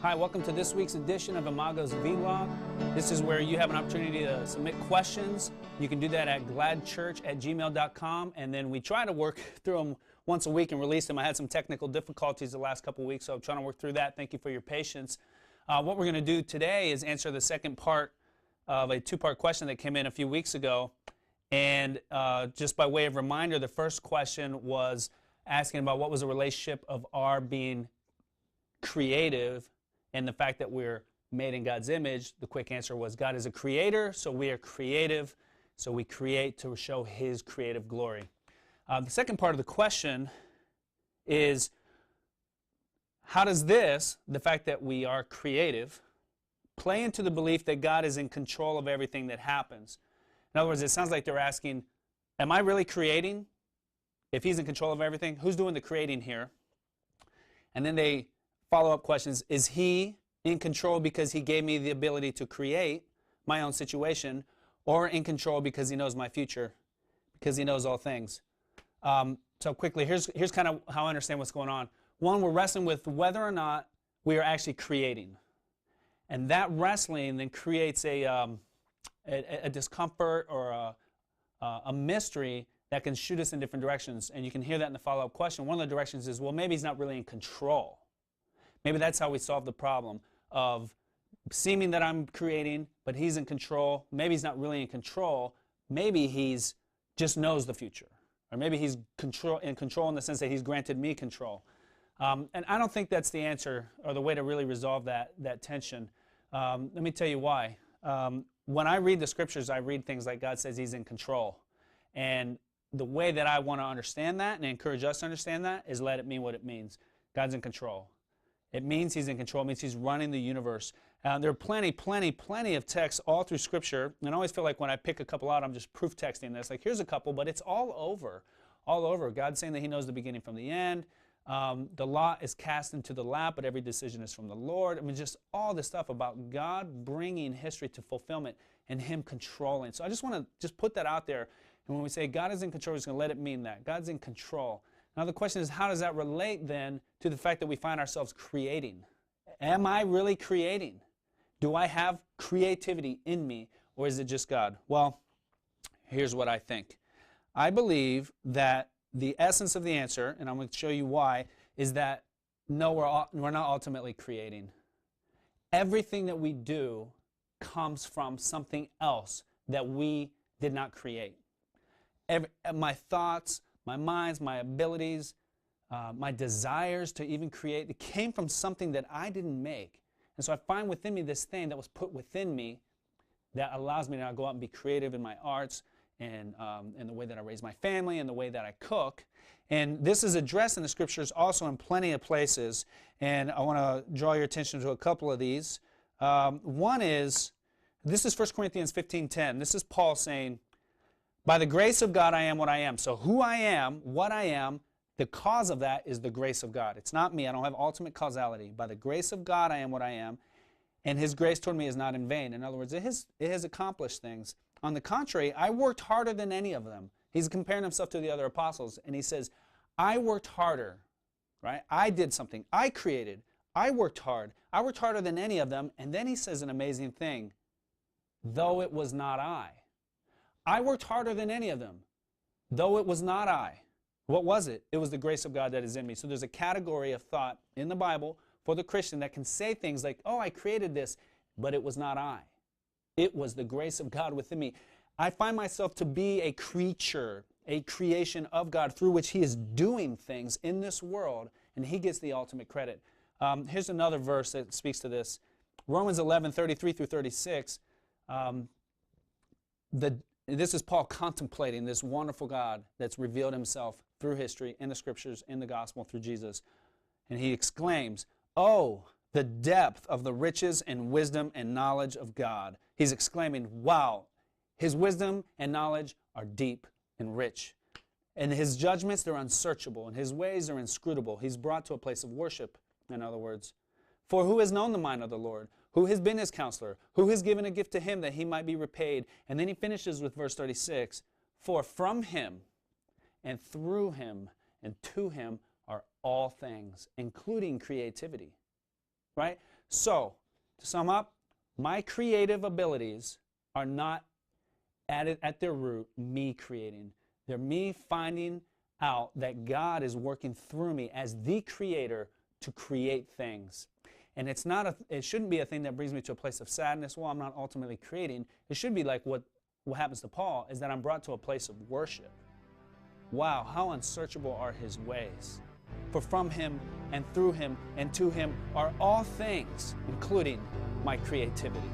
Hi, welcome to this week's edition of Imago's Vlog. This is where you have an opportunity to submit questions. You can do that at gladchurch@gmail.com, and then we try to work through them once a week and release them. I had some technical difficulties the last couple of weeks, so I'm trying to work through that. Thank you for your patience. What we're going to do today is answer the second part of a two-part question that came in a few weeks ago. And just by way of reminder, the first question was asking about what was the relationship of our being creative and the fact that we're made in God's image. The quick answer was God is a creator, so we are creative, so we create to show His creative glory. The second part of the question is, how does this, the fact that we are creative, play into the belief that God is in control of everything that happens? In other words, it sounds like they're asking, am I really creating? If He's in control of everything, who's doing the creating here? And then they follow-up questions, is He in control because He gave me the ability to create my own situation, or in control because He knows my future, because He knows all things? So quickly, here's kind of how I understand what's going on. One, we're wrestling with whether or not we are actually creating. And that wrestling then creates a discomfort or a mystery that can shoot us in different directions. And you can hear that in the follow-up question. One of the directions is, well, maybe He's not really in control. Maybe that's how we solve the problem of seeming that I'm creating, but He's in control. Maybe He's not really in control. Maybe He's just knows the future. Or maybe He's in control in the sense that He's granted me control. And I don't think that's the answer or the way to really resolve that tension. Let me tell you why. When I read the scriptures, I read things like God says He's in control. And the way that I want to understand that and encourage us to understand that is let it mean what it means. God's in control. It means He's in control. It means He's running the universe. There are plenty of texts all through Scripture. And I always feel like when I pick a couple out, I'm just proof texting this. Like, here's a couple, but it's all over. All over. God's saying that He knows the beginning from the end. The lot is cast into the lap, but every decision is from the Lord. I mean, just all this stuff about God bringing history to fulfillment and Him controlling. So I just want to just put that out there. And when we say God is in control, we're just going to let it mean that. God's in control. Now the question is, how does that relate then to the fact that we find ourselves creating? Am I really creating? Do I have creativity in me, or is it just God? Well, here's what I think. I believe that the essence of the answer, and I'm going to show you why, is that no, we're not ultimately creating. Everything that we do comes from something else that we did not create. My thoughts, my minds, my abilities, my desires to even create, it came from something that I didn't make. And so I find within me this thing that was put within me that allows me to now go out and be creative in my arts and in the way that I raise my family and the way that I cook. And this is addressed in the Scriptures also in plenty of places. And I want to draw your attention to a couple of these. One is, this is 1 Corinthians 15:10. This is Paul saying, by the grace of God, I am what I am. So who I am, what I am, the cause of that is the grace of God. It's not me. I don't have ultimate causality. By the grace of God, I am what I am. And His grace toward me is not in vain. In other words, it has accomplished things. On the contrary, I worked harder than any of them. He's comparing himself to the other apostles. And he says, I worked harder, right? I did something. I created. I worked hard. I worked harder than any of them. And then he says an amazing thing. Though it was not I. I worked harder than any of them, though it was not I. What was it? It was the grace of God that is in me. So there's a category of thought in the Bible for the Christian that can say things like, oh, I created this, but it was not I. It was the grace of God within me. I find myself to be a creature, a creation of God through which He is doing things in this world, and He gets the ultimate credit. Here's another verse that speaks to this. Romans 11:33-36. This is Paul contemplating this wonderful God that's revealed Himself through history, in the Scriptures, in the Gospel, through Jesus. And he exclaims, oh, the depth of the riches and wisdom and knowledge of God. He's exclaiming, wow, His wisdom and knowledge are deep and rich. And His judgments, they're unsearchable, and His ways are inscrutable. He's brought to a place of worship, in other words. For who has known the mind of the Lord? Who has been His counselor? Who has given a gift to Him that He might be repaid? And then he finishes with verse 36. For from Him and through Him and to Him are all things, including creativity. Right? So, to sum up, my creative abilities are not at their root me creating. They're me finding out that God is working through me as the creator to create things. And it shouldn't be a thing that brings me to a place of sadness. Well, I'm not ultimately creating. It should be like what happens to Paul, is that I'm brought to a place of worship. Wow, how unsearchable are his ways. For from him and through him and to him are all things, including my creativity.